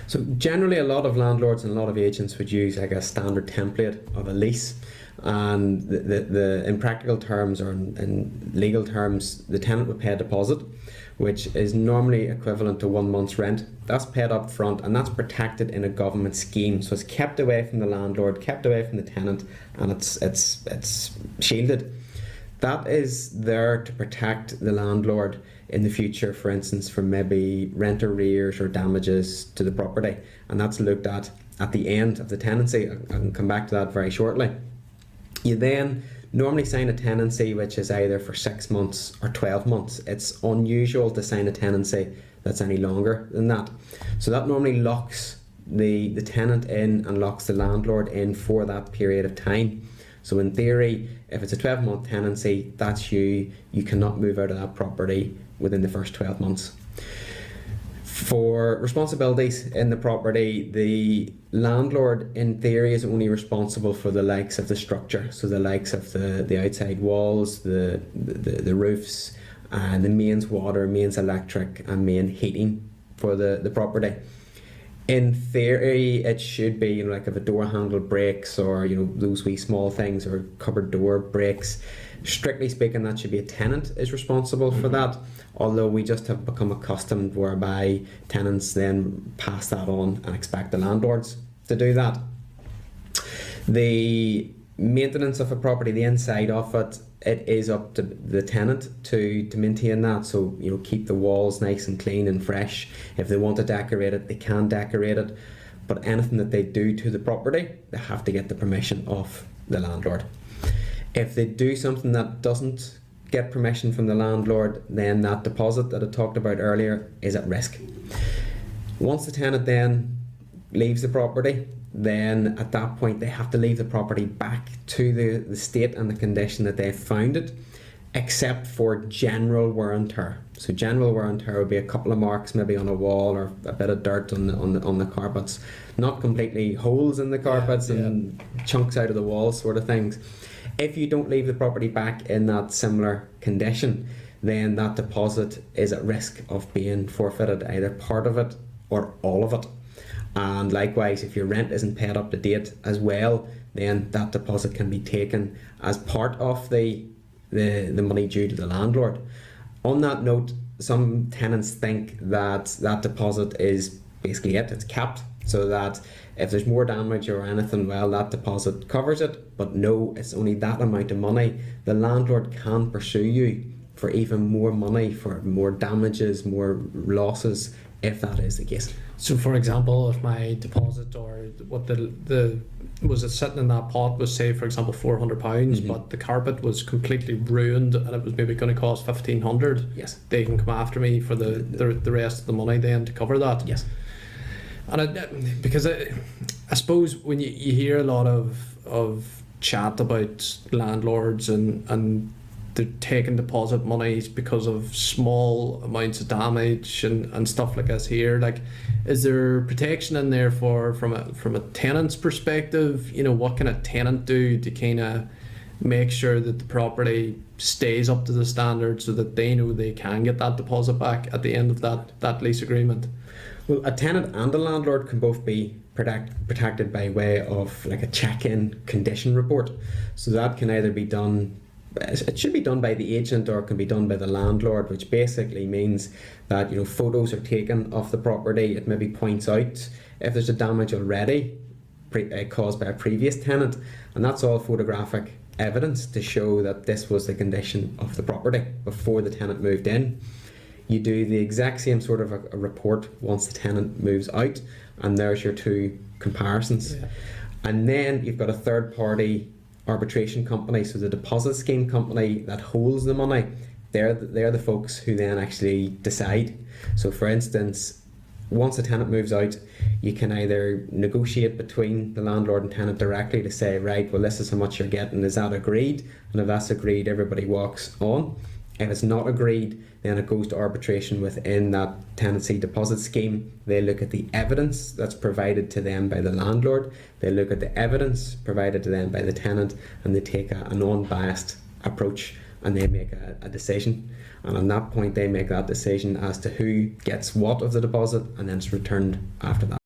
So generally a lot of landlords and a lot of agents would use like a standard template of a lease, and the in practical terms or in legal terms, the tenant would pay a deposit, which is normally equivalent to 1 month's rent. That's paid up front, and that's protected in a government scheme. So it's kept away from the landlord, kept away from the tenant, and it's shielded. That is there to protect the landlord in the future, for instance, from maybe rent arrears or damages to the property, and that's looked at the end of the tenancy. I can come back to that very shortly. You then normally sign a tenancy which is either for 6 months or 12 months. It's unusual to sign a tenancy that's any longer than that. So that normally locks the tenant in and locks the landlord in for that period of time. So in theory, if it's a 12-month tenancy, that's you cannot move out of that property within the first 12 months. For responsibilities in the property, the landlord in theory is only responsible for the likes of the structure, so the likes of the outside walls, the roofs, and the mains water, mains electric, and main heating for the property. In theory, it should be, like if a door handle breaks, or those wee small things, or cupboard door breaks, strictly speaking that should be a tenant is responsible for that, although we just have become accustomed whereby tenants then pass that on and expect the landlords to do that. The maintenance of a property, the inside of it, it is up to the tenant to maintain that. So keep the walls nice and clean and fresh. If they want to decorate it, they can decorate it, but anything that they do to the property, they have to get the permission of the landlord. If they do something that doesn't get permission from the landlord, then that deposit that I talked about earlier is at risk. Once the tenant then leaves the property, then at that point they have to leave the property back to the state and the condition that they found it, except for general wear and tear. So general wear and tear would be a couple of marks maybe on a wall, or a bit of dirt on the carpets, not completely holes in the carpets and chunks out of the walls sort of things. If you don't leave the property back in that similar condition, then that deposit is at risk of being forfeited, either part of it or all of it. And likewise, if your rent isn't paid up to date as well, then that deposit can be taken as part of the money due to the landlord. On that note, some tenants think that that deposit is basically it's capped, so that if there's more damage or anything, well, that deposit covers it. But no, it's only that amount of money. The landlord can pursue you for even more money, for more damages, more losses, if that is the case. So for example, if my deposit, or what the was it sitting in that pot was, say for example £400, but the carpet was completely ruined and it was maybe going to cost 1,500, yes, they can come after me for the rest of the money then to cover that. Yes. And because I suppose when you hear a lot of chat about landlords and they're taking deposit monies because of small amounts of damage and stuff like this here, like, is there protection in there from a tenant's perspective? What can a tenant do to kind of make sure that the property stays up to the standard so that they know they can get that deposit back at the end of that lease agreement? Well, a tenant and a landlord can both be protected by way of like a check-in condition report. So that can either be done, it should be done by the agent, or it can be done by the landlord, which basically means that photos are taken of the property. It maybe points out if there's a damage already caused by a previous tenant, and that's all photographic evidence to show that this was the condition of the property before the tenant moved in. You do the exact same sort of a report once the tenant moves out, and there's your two comparisons. Yeah. And then you've got a third party arbitration company, so the deposit scheme company that holds the money, they're the folks who then actually decide. So for instance, once the tenant moves out, you can either negotiate between the landlord and tenant directly to say, right, well, this is how much you're getting, is that agreed? And if that's agreed, everybody walks on. If it's not agreed, then it goes to arbitration within that tenancy deposit scheme. They look at the evidence that's provided to them by the landlord, they look at the evidence provided to them by the tenant, and they take a non-biased approach, and they make a decision. And on that point, they make that decision as to who gets what of the deposit, and then it's returned after that.